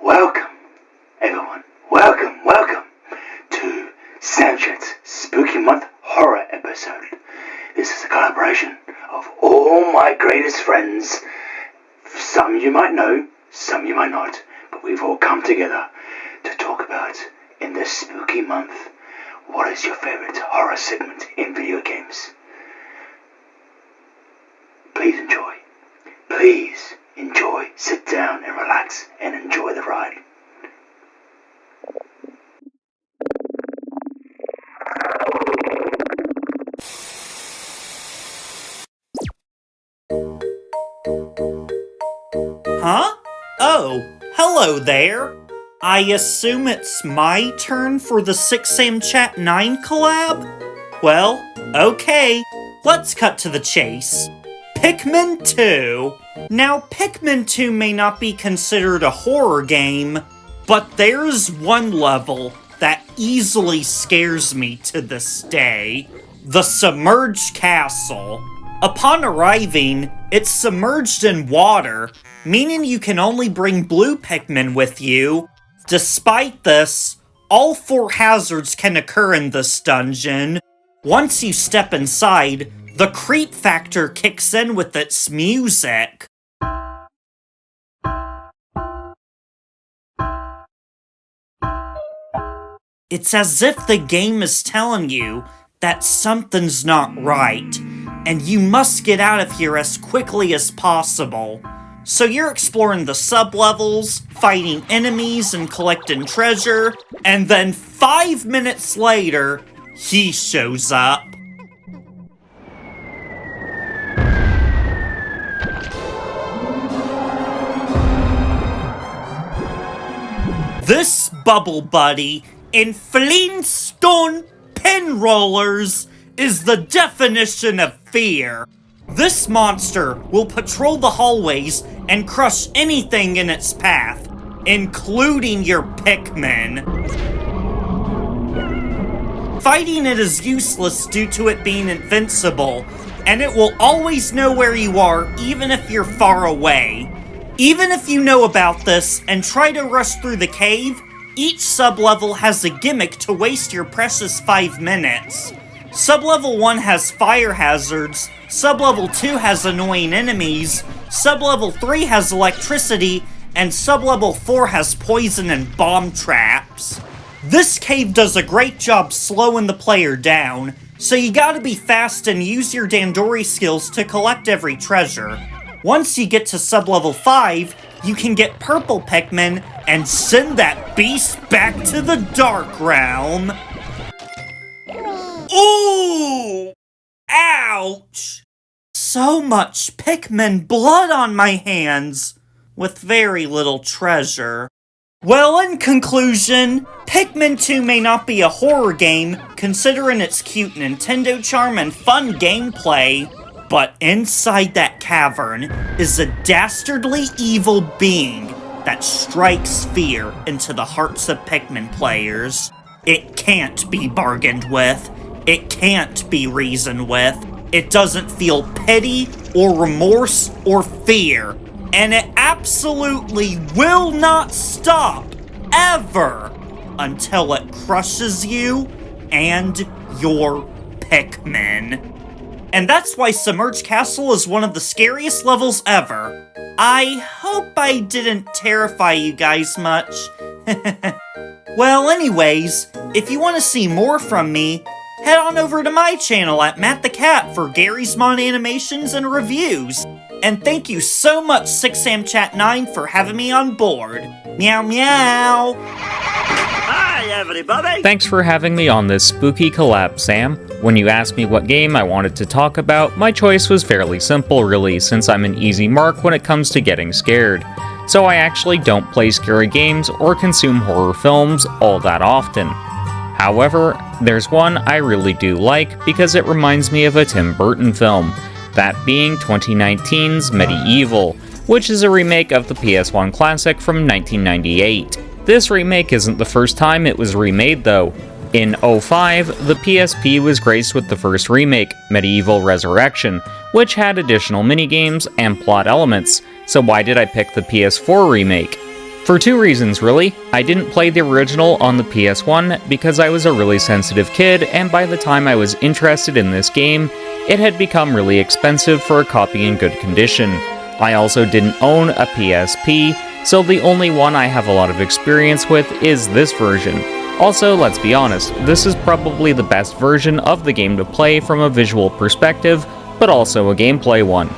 Welcome, everyone. Welcome to Snapchat's Spooky Month Horror episode. This is a collaboration of all my greatest friends. Some you might know, some you might not, but we've all come together to talk about, in this spooky month, what is your favorite horror segment in video games? Please enjoy. Please enjoy. Sit down and relax and enjoy the ride. Huh? Oh, hello there. I assume it's my turn for the 6am Chat 9 collab? Well, okay, let's cut to the chase. Pikmin 2. Now, Pikmin 2 may not be considered a horror game, but there's one level that easily scares me to this day. The Submerged Castle. Upon arriving, it's submerged in water, meaning you can only bring blue Pikmin with you. Despite this, all 4 hazards can occur in this dungeon. Once you step inside, the creep factor kicks in with its music. It's as if the game is telling you that something's not right, and you must get out of here as quickly as possible. So you're exploring the sub-levels, fighting enemies and collecting treasure, and then 5 minutes later, he shows up. This Bubble Buddy in Flintstone Pin Rollers is the definition of fear. This monster will patrol the hallways and crush anything in its path, including your Pikmin. Fighting it is useless due to it being invincible, and it will always know where you are even if you're far away. Even if you know about this and try to rush through the cave, each sub-level has a gimmick to waste your precious 5 minutes. Sub-level 1 has fire hazards, Sub-level 2 has annoying enemies, Sub-level 3 has electricity, and Sub-level 4 has poison and bomb traps. This cave does a great job slowing the player down, so you gotta be fast and use your Dandori skills to collect every treasure. Once you get to Sub-level 5, you can get purple Pikmin and send that beast back to the Dark Realm. Ooh! Ouch! So much Pikmin blood on my hands, with very little treasure. Well, in conclusion, Pikmin 2 may not be a horror game, considering its cute Nintendo charm and fun gameplay, but inside that cavern is a dastardly evil being that strikes fear into the hearts of Pikmin players. It can't be bargained with. It can't be reasoned with. It doesn't feel pity or remorse or fear. And it absolutely will not stop, ever, until it crushes you and your Pikmin. And that's why Submerged Castle is one of the scariest levels ever. I hope I didn't terrify you guys much. Well, anyways, if you want to see more from me, head on over to my channel at Matt the Cat for Gary's Mon animations and reviews. And thank you so much 6am Chat 9 for having me on board. Meow meow! Hi everybody! Thanks for having me on this spooky collab, Sam. When you asked me what game I wanted to talk about, my choice was fairly simple really, since I'm an easy mark when it comes to getting scared. So I actually don't play scary games or consume horror films all that often. However, there's one I really do like because it reminds me of a Tim Burton film, that being 2019's Medieval, which is a remake of the PS1 classic from 1998. This remake isn't the first time it was remade though. In 2005, the PSP was graced with the first remake, Medieval Resurrection, which had additional minigames and plot elements, so why did I pick the PS4 remake? For two reasons, really. I didn't play the original on the PS1 because I was a really sensitive kid, and by the time I was interested in this game, it had become really expensive for a copy in good condition. I also didn't own a PSP, so the only one I have a lot of experience with is this version. Also, let's be honest, this is probably the best version of the game to play from a visual perspective, but also a gameplay one.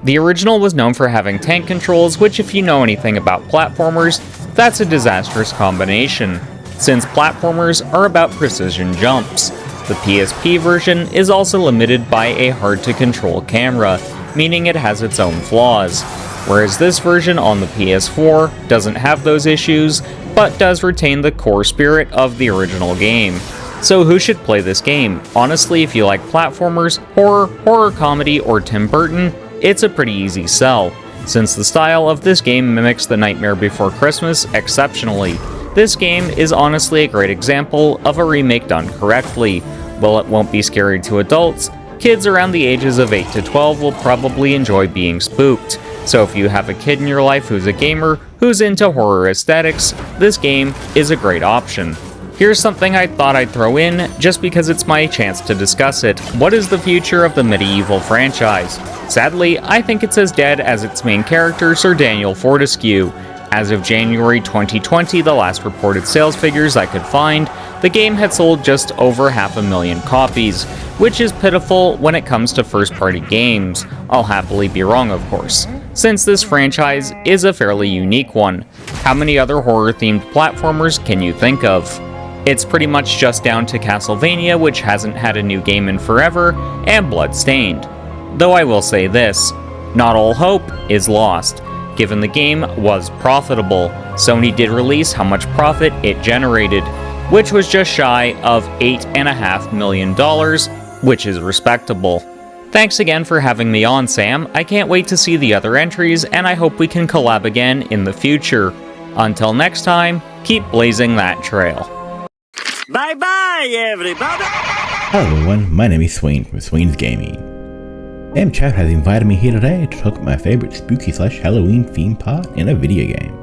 The original was known for having tank controls, which if you know anything about platformers, that's a disastrous combination, since platformers are about precision jumps. The PSP version is also limited by a hard-to-control camera, meaning it has its own flaws, whereas this version on the PS4 doesn't have those issues, but does retain the core spirit of the original game. So who should play this game? Honestly, if you like platformers, horror comedy, or Tim Burton, it's a pretty easy sell, since the style of this game mimics The Nightmare Before Christmas exceptionally. This game is honestly a great example of a remake done correctly. While it won't be scary to adults, kids around the ages of 8 to 12 will probably enjoy being spooked. So if you have a kid in your life who's a gamer, who's into horror aesthetics, this game is a great option. Here's something I thought I'd throw in, just because it's my chance to discuss it. What is the future of the Medieval franchise? Sadly, I think it's as dead as its main character, Sir Daniel Fortescue. As of January 2020, the last reported sales figures I could find, the game had sold just over 500,000 copies, which is pitiful when it comes to first-party games. I'll happily be wrong, of course, since this franchise is a fairly unique one. How many other horror-themed platformers can you think of? It's pretty much just down to Castlevania, which hasn't had a new game in forever, and Bloodstained. Though I will say this, not all hope is lost. Given the game was profitable, Sony did release how much profit it generated, which was just shy of $8.5 million, which is respectable. Thanks again for having me on, Sam. I can't wait to see the other entries, and I hope we can collab again in the future. Until next time, keep blazing that trail. Bye-bye, everybody! Hello everyone, my name is Sween from Sween's Gaming. Sam Chat has invited me here today to talk about my favourite spooky / Halloween theme part in a video game.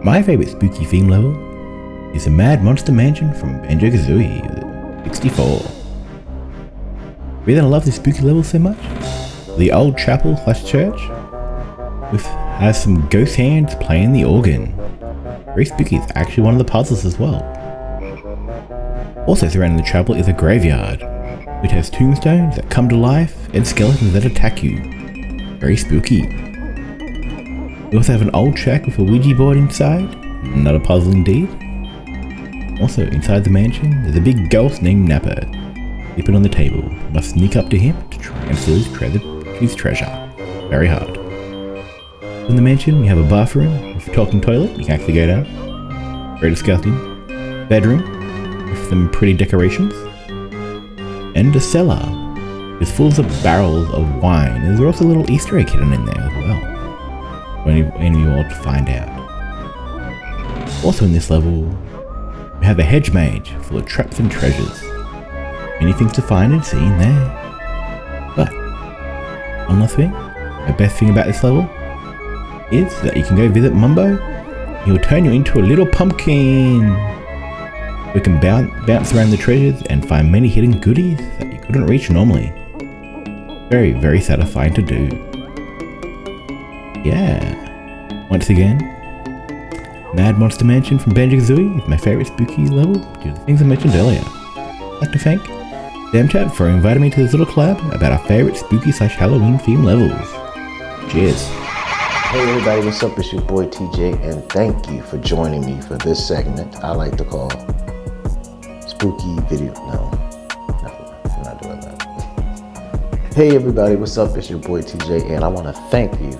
My favourite spooky theme level is the Mad Monster Mansion from Banjo-Kazooie 64. The reason I love this spooky level so much, the old chapel / church has some ghost hands playing the organ. Very spooky, it's actually one of the puzzles as well. Also surrounding the chapel is a graveyard, which has tombstones that come to life and skeletons that attack you. Very spooky. We also have an old shack with a Ouija board inside, not a puzzle indeed. Also inside the mansion, there's a big ghost named Napper, sleeping on the table. Must sneak up to him to try and steal his treasure. Very hard. In the mansion we have a bathroom with a talking toilet, you can actually go down. Very disgusting. Bedroom with some pretty decorations, and a cellar is full of barrels of wine. There's also a little Easter egg hidden in there as well, when you want to find out. Also in this level, we have a hedge mage full of traps and treasures. Many things to find and see in there. But one last thing, the best thing about this level is that you can go visit Mumbo. He'll turn you into a little pumpkin. We can bounce around the treasures and find many hidden goodies that you couldn't reach normally. Very, very satisfying to do. Yeah. Once again, Mad Monster Mansion from Banjo-Kazooie is my favourite spooky level due to the things I mentioned earlier. I'd like to thank Samchat for inviting me to this little collab about our favourite spooky / Halloween themed levels. Cheers. Hey everybody, what's up? It's your boy TJ, and thank you for joining me for this segment I like to call Spooky Video. No, I'm not doing that. Hey everybody, what's up? It's your boy TJ, and I want to thank you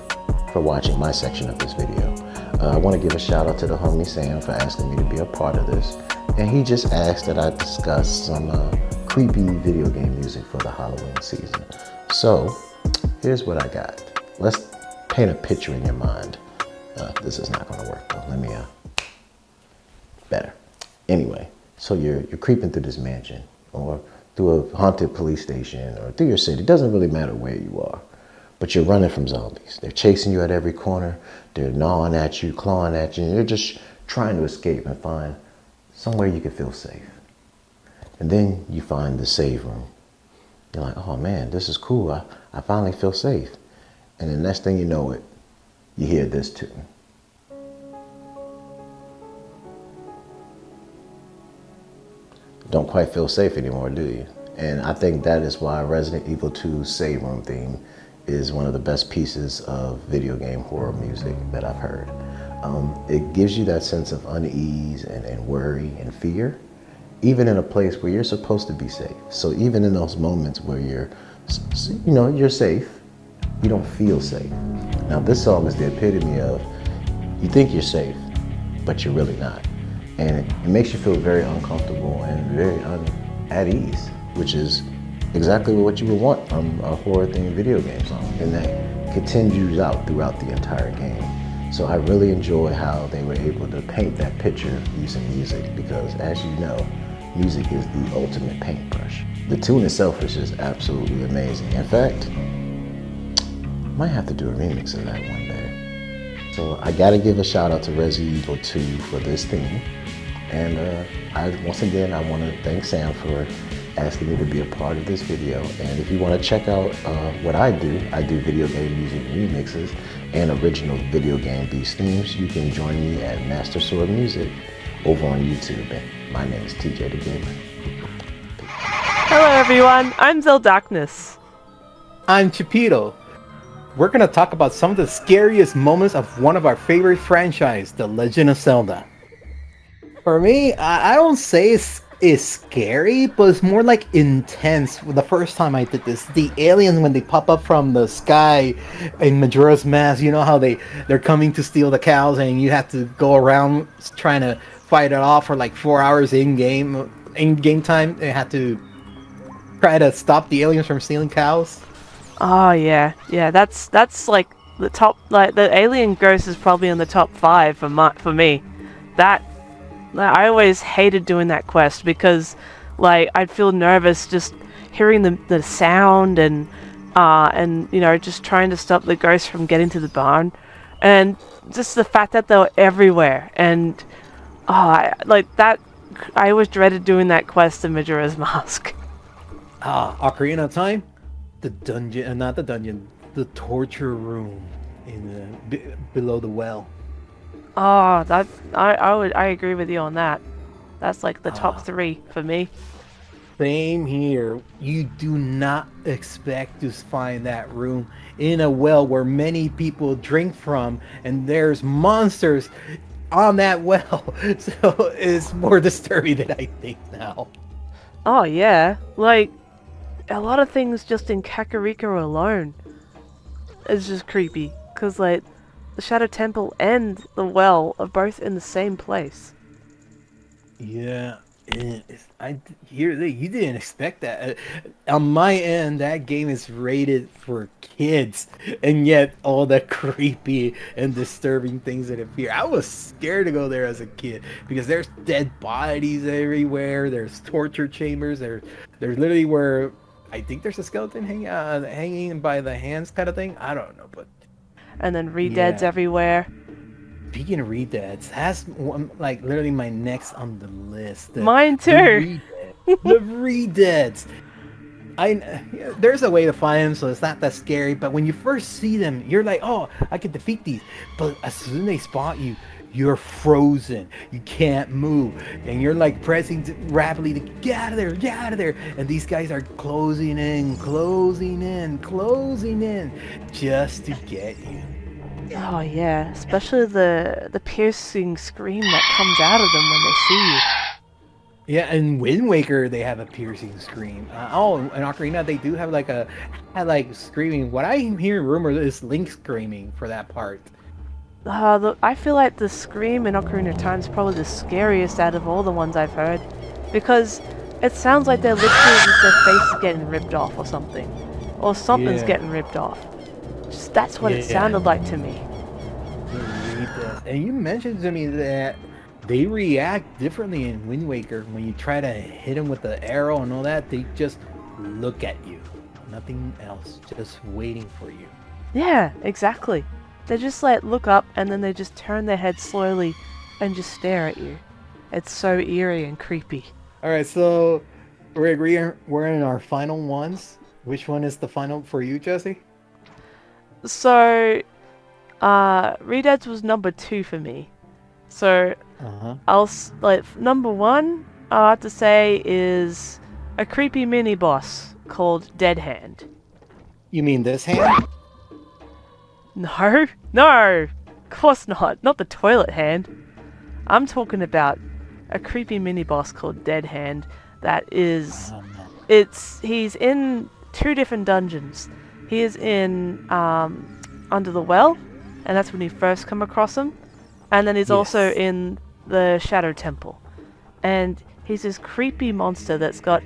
for watching my section of this video. I want to give a shout out to the homie Sam for asking me to be a part of this, and he just asked that I discuss some creepy video game music for the Halloween season. So here's what I got. Let's paint a picture in your mind. This is not going to work though. Let me better. Anyway, so you're creeping through this mansion, or through a haunted police station, or through your city. It doesn't really matter where you are, but you're running from zombies. They're chasing you at every corner. They're gnawing at you, clawing at you, and you're just trying to escape and find somewhere you can feel safe. And then you find the save room. You're like, oh man, this is cool. I finally feel safe. And the next thing you know it, you hear this too. Don't quite feel safe anymore, do you? And I think that is why Resident Evil 2's save room theme is one of the best pieces of video game horror music that I've heard. It gives you that sense of unease and worry and fear, even in a place where you're supposed to be safe. So even in those moments where you're safe, you don't feel safe. Now this song is the epitome of, you think you're safe, but you're really not. And it makes you feel very uncomfortable and very at ease, which is exactly what you would want from a horror-themed video game song. And that continues out throughout the entire game. So I really enjoy how they were able to paint that picture using music, because as you know, music is the ultimate paintbrush. The tune itself is just absolutely amazing. In fact, might have to do a remix of that one day. So I gotta give a shout out to Resident Evil 2 for this theme. And once again, I want to thank Sam for asking me to be a part of this video. And if you want to check out what I do video game music remixes and original video game beast themes. You can join me at Master Sword Music over on YouTube. And my name is TJ the Gamer. Hello everyone, I'm Zeldarkness. I'm Chipito. We're going to talk about some of the scariest moments of one of our favorite franchise, The Legend of Zelda. For me, I don't say it's scary, but it's more like intense. The first time I did this, the aliens, when they pop up from the sky in Majora's Mask, you know how they're coming to steal the cows and you have to go around trying to fight it off for like 4 hours in game time. They have to try to stop the aliens from stealing cows. Oh yeah, that's like the top. Like the alien ghost is probably in the top 5 for me. I always hated doing that quest because, like, I'd feel nervous just hearing the sound and just trying to stop the ghost from getting to the barn, and just the fact that they were everywhere and I always dreaded doing that quest in Majora's Mask. Ocarina of Time, the dungeon, not the dungeon, the torture room in below the well. Oh, I agree with you on that. That's like the top 3 for me. Same here. You do not expect to find that room in a well where many people drink from, and there's monsters on that well. So it's more disturbing than I think now. Oh yeah, like a lot of things just in Kakariko alone is just creepy, because like the Shadow Temple and the well are both in the same place. Yeah, you didn't expect that. On my end, that game is rated for kids, and yet all the creepy and disturbing things that appear. I was scared to go there as a kid because there's dead bodies everywhere. There's torture chambers. There's literally where I think there's a skeleton hanging by the hands kind of thing. I don't know, but. And then re-deads everywhere. Speaking of re-deads, that's one, like literally my next on the list. Mine too. The re-deads. There's a way to find them, so it's not that scary. But when you first see them, you're like, "Oh, I can defeat these." But as soon as they spot you, you're frozen. You can't move, and you're like pressing rapidly to get out of there, get out of there. And these guys are closing in, just to get you. Oh yeah, especially the piercing scream that comes out of them when they see you. Yeah, in Wind Waker they have a piercing scream. In Ocarina they do have like screaming. What I'm hearing rumors is Link screaming for that part. I feel like the scream in Ocarina of Time is probably the scariest out of all the ones I've heard, because it sounds like they're literally just their face getting ripped off or something, or something's getting ripped off. Just that's what it sounded like to me. And you mentioned to me that they react differently in Wind Waker. When you try to hit them with the arrow and all that, they just look at you, nothing else, just waiting for you. Yeah, exactly. They just like look up and then they just turn their head slowly and just stare at you. It's so eerie and creepy. Alright, so we agree we're in our final ones. Which one is the final for you, Jesse? So, Redeads was number 2 for me. So, number 1, I have to say, is a creepy mini boss called Dead Hand. You mean this hand? No, of course not. Not the toilet hand. I'm talking about a creepy mini boss called Dead Hand that is... He's in 2 different dungeons. He is in Under the Well, and that's when you first come across him. And then he's also in the Shadow Temple. And he's this creepy monster that's got...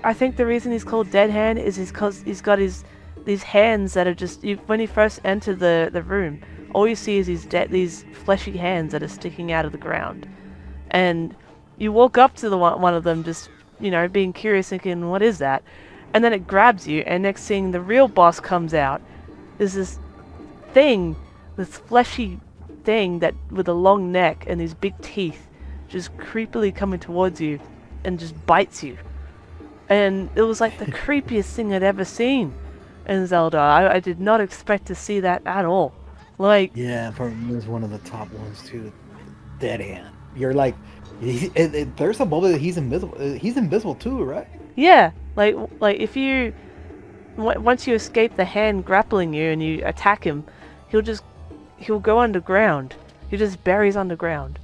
I think the reason he's called Dead Hand is because he's got these hands that are just... when you first enter the room, all you see is these fleshy hands that are sticking out of the ground. And you walk up to one of them just, being curious, thinking, what is that? And then it grabs you, and next thing, the real boss comes out. There's this thing, this fleshy thing that with a long neck and these big teeth just creepily coming towards you and just bites you. And it was like the creepiest thing I'd ever seen in Zelda. I did not expect to see that at all. Yeah, for me it was one of the top ones too. Dead Hand. You're like, there's a moment that he's invisible. He's invisible too, right? Yeah, like if you once you escape the hand grappling you and you attack him, he'll go underground. He just buries underground.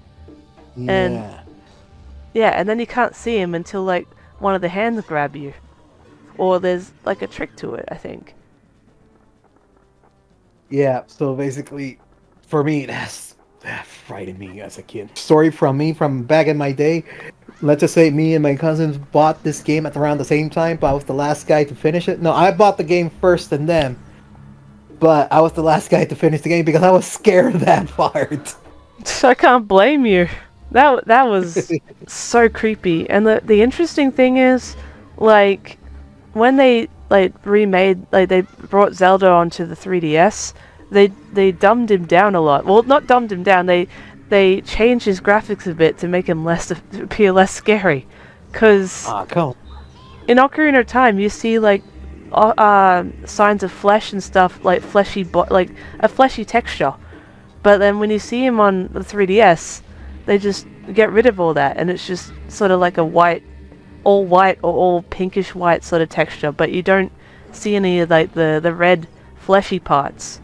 Yeah. And then you can't see him until one of the hands grab you, or there's a trick to it, I think. Yeah. So basically, for me, that's frightened me as a kid. Story from me from back in my day. Let's just say me and my cousins bought this game at around the same time, but I was the last guy to finish it. No, I bought the game first than them, but I was the last guy to finish the game because I was scared of that part. I can't blame you. That was so creepy. And the interesting thing is, when they remade, they brought Zelda onto the 3DS, they dumbed him down a lot. Well, not dumbed him down. They changed his graphics a bit to make him appear less scary. Cause in Ocarina of Time, you see signs of flesh and stuff, like a fleshy texture. But then when you see him on the 3DS, they just get rid of all that, and it's just sort of like a all white or all pinkish white sort of texture. But you don't see any of the red fleshy parts.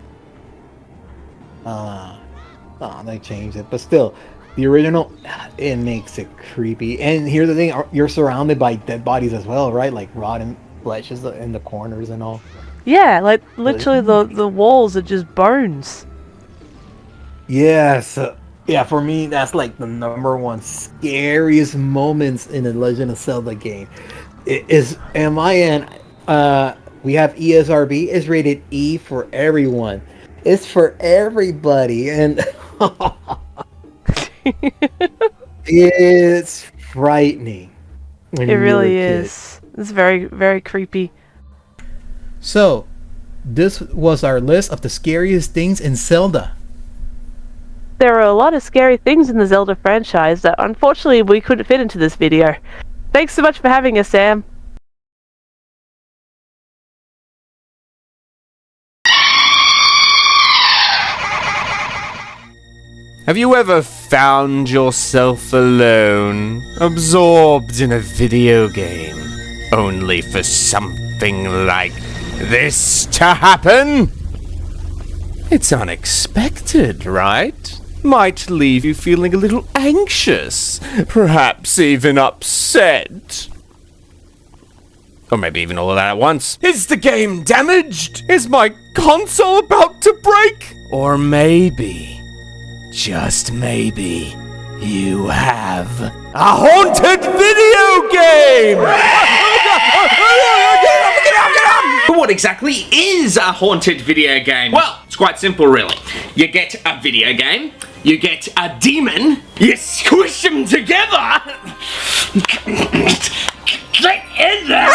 They changed it, but still, the original, it makes it creepy. And here's the thing: you're surrounded by dead bodies as well, right? Like rotten flesh in the corners and all. Yeah, literally the walls are just bones. Yeah, so for me, that's the number one scariest moments in the Legend of Zelda game. It is MIN. We have ESRB. It's rated E for everyone. It's for everybody, and it's frightening. It really is. It's very, very creepy. So, this was our list of the scariest things in Zelda. There are a lot of scary things in the Zelda franchise that unfortunately we couldn't fit into this video. Thanks so much for having us, Sam. Have you ever found yourself alone, absorbed in a video game, only for something like this to happen? It's unexpected, right? Might leave you feeling a little anxious, perhaps even upset. Or maybe even all of that at once. Is the game damaged? Is my console about to break? Or maybe, just maybe, you have a haunted video game! What exactly is a haunted video game? Well, it's quite simple really. You get a video game, you get a demon, you squish them together, get in there,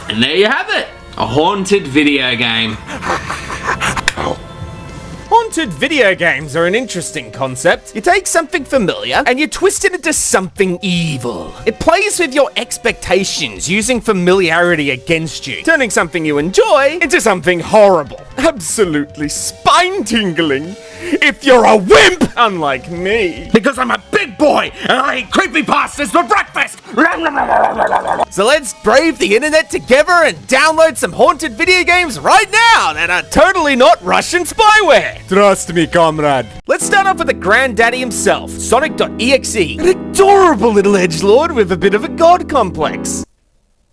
and there you have it, a haunted video game. haunted video games are an interesting concept. You take something familiar and you twist it into something evil. It plays with your expectations, using familiarity against you, turning something you enjoy into something horrible. Absolutely spine-tingling. If you're a wimp, unlike me. Because I'm a big boy and I eat creepypastas for breakfast! So let's brave the internet together and download some haunted video games right now that are totally not Russian spyware. Trust me, comrade. Let's start off with the granddaddy himself, Sonic.EXE, an adorable little edgelord with a bit of a god complex.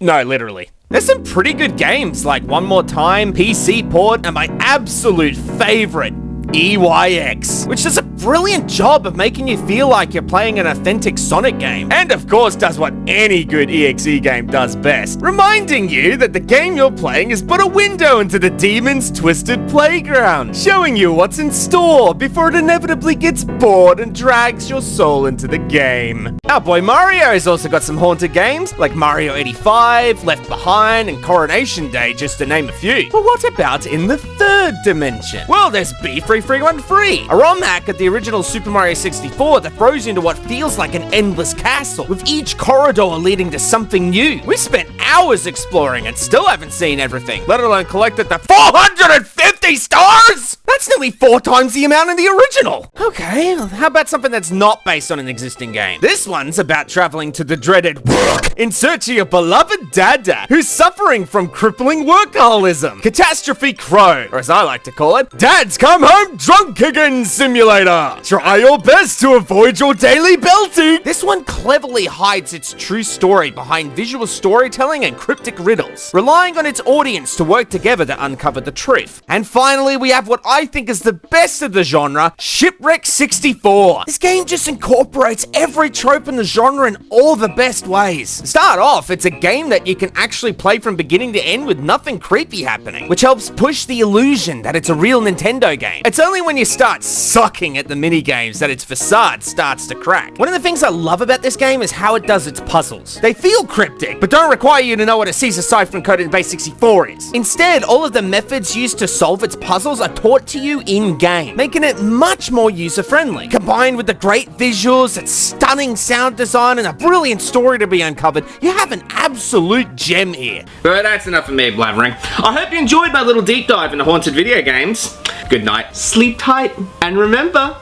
No, literally. There's some pretty good games like One More Time, PC Port, and my absolute favorite, EYX, which does a brilliant job of making you feel like you're playing an authentic Sonic game, and of course does what any good EXE game does best, reminding you that the game you're playing is but a window into the demon's twisted playground, showing you what's in store before it inevitably gets bored and drags your soul into the game. Our boy Mario has also got some haunted games, like Mario 85, Left Behind, and Coronation Day, just to name a few. But what about in the third dimension? Well, there's B3313, a ROM hack at the original Super Mario 64 that throws you into what feels like an endless castle, with each corridor leading to something new. We spent hours exploring and still haven't seen everything, let alone collected the 450 stars? That's nearly 4 times the amount in the original. Okay, how about something that's not based on an existing game? This one's about traveling to the dreaded work in search of your beloved Dada, who's suffering from crippling workaholism. Catastrophe Crow, or as I like to call it, Dad's Come Home Drunk Again Simulator. Try your best to avoid your daily belting. This one cleverly hides its true story behind visual storytelling and cryptic riddles, relying on its audience to work together to uncover the truth. And finally, we have what I think is the best of the genre, Shipwreck 64. This game just incorporates every trope in the genre in all the best ways. To start off, it's a game that you can actually play from beginning to end with nothing creepy happening, which helps push the illusion that it's a real Nintendo game. It's only when you start sucking at the minigames that its facade starts to crack. One of the things I love about this game is how it does its puzzles. They feel cryptic, but don't require you to know what a Caesar cipher encoded in base 64 is. Instead, all of the methods used to solve its puzzles are taught to you in-game, making it much more user-friendly. Combined with the great visuals, its stunning sound design, and a brilliant story to be uncovered, you have an absolute gem here. But that's enough of me blabbering. I hope you enjoyed my little deep dive into haunted video games. Good night, sleep tight, and remember,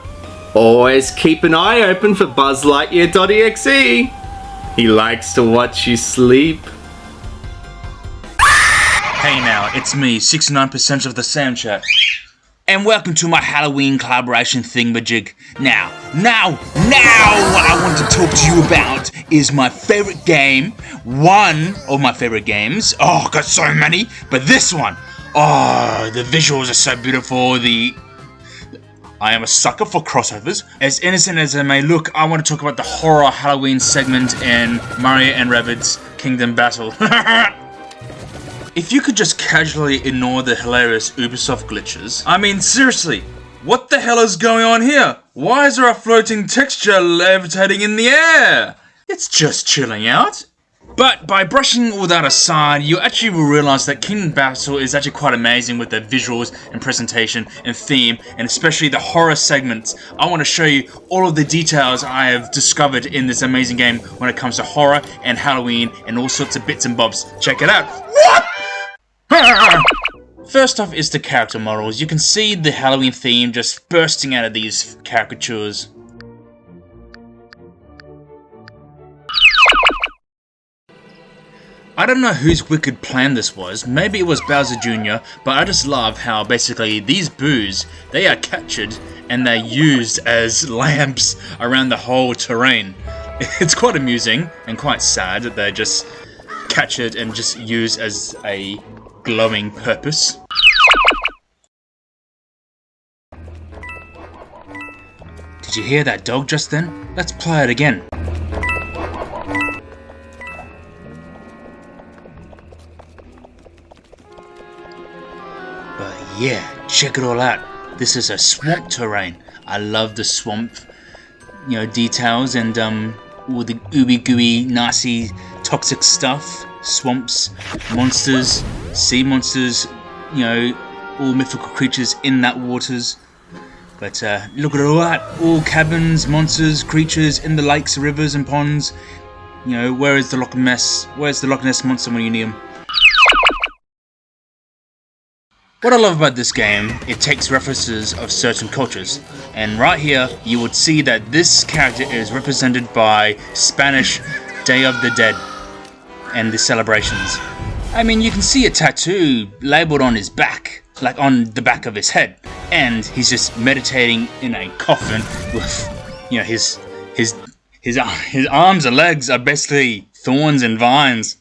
always keep an eye open for BuzzLightyear.exe. He likes to watch you sleep. Hey now, it's me, 69% of the Sam Chat. And welcome to my Halloween collaboration thingamajig. Now, what I want to talk to you about is my favorite game. One of my favorite games. Oh, I've got so many, but this one. Oh, the visuals are so beautiful. I am a sucker for crossovers. As innocent as they may look, I want to talk about the horror Halloween segment in Mario and Rabbids Kingdom Battle. If you could just casually ignore the hilarious Ubisoft glitches. I mean, seriously, what the hell is going on here? Why is there a floating texture levitating in the air? It's just chilling out. But by brushing all that aside, you actually will realize that Kingdom Battle is actually quite amazing with the visuals and presentation and theme, and especially the horror segments. I want to show you all of the details I have discovered in this amazing game when it comes to horror and Halloween and all sorts of bits and bobs. Check it out. What? First off is the character models. You can see the Halloween theme just bursting out of these caricatures. I don't know whose wicked plan this was. Maybe it was Bowser Jr., but I just love how basically these boos, they are captured and they're used as lamps around the whole terrain. It's quite amusing and quite sad that they're just captured and just used as a glowing purpose. Did you hear that dog just then? Let's play it again. But yeah, check it all out. This is a swamp terrain. I love the swamp, details and all the ooey gooey, nasty, toxic stuff. Swamps, monsters, sea monsters, all mythical creatures in that waters. But look at all that. All cabins, monsters, creatures in the lakes, rivers and ponds. You know, where is the Loch Ness? Where's the Loch Ness Monster when you need him? What I love about this game, it takes references of certain cultures. And right here, you would see that this character is represented by Spanish Day of the Dead and the celebrations. I mean, you can see a tattoo labeled on his back, like on the back of his head. And he's just meditating in a coffin with, you know, his arms and legs are basically thorns and vines.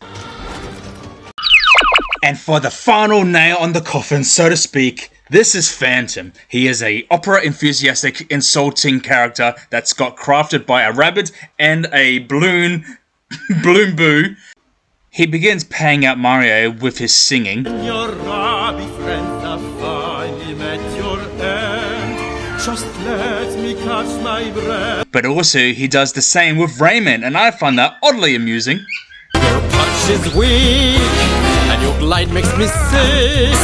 And for the final nail on the coffin, so to speak, this is Phantom. He is a opera enthusiastic, insulting character that's got crafted by a rabbit and a balloon boo. He begins paying out Mario with his singing. Your rabbi friends have finally met your end. Just let me catch my breath. But also, he does the same with Rayman, and I find that oddly amusing. Your punch is weak, and your glide makes me sick.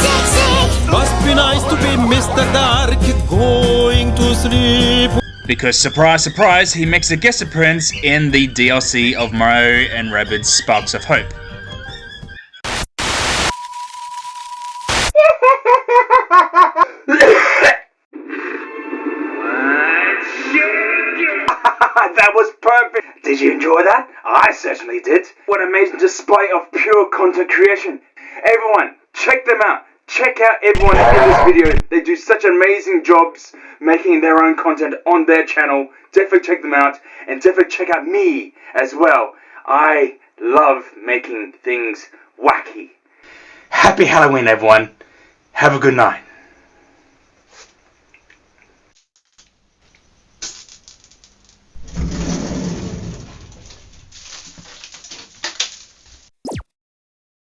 Must be nice to be Mr. Dark, going to sleep. Because, surprise, surprise, he makes a guest appearance in the DLC of Mario and Rabbids Sparks of Hope. That was perfect! Did you enjoy that? I certainly did. What an amazing display of pure content creation. Everyone, check them out. Check out everyone in this video. They do such amazing jobs making their own content on their channel. Definitely check them out. And definitely check out me as well. I love making things wacky. Happy Halloween, everyone. Have a good night.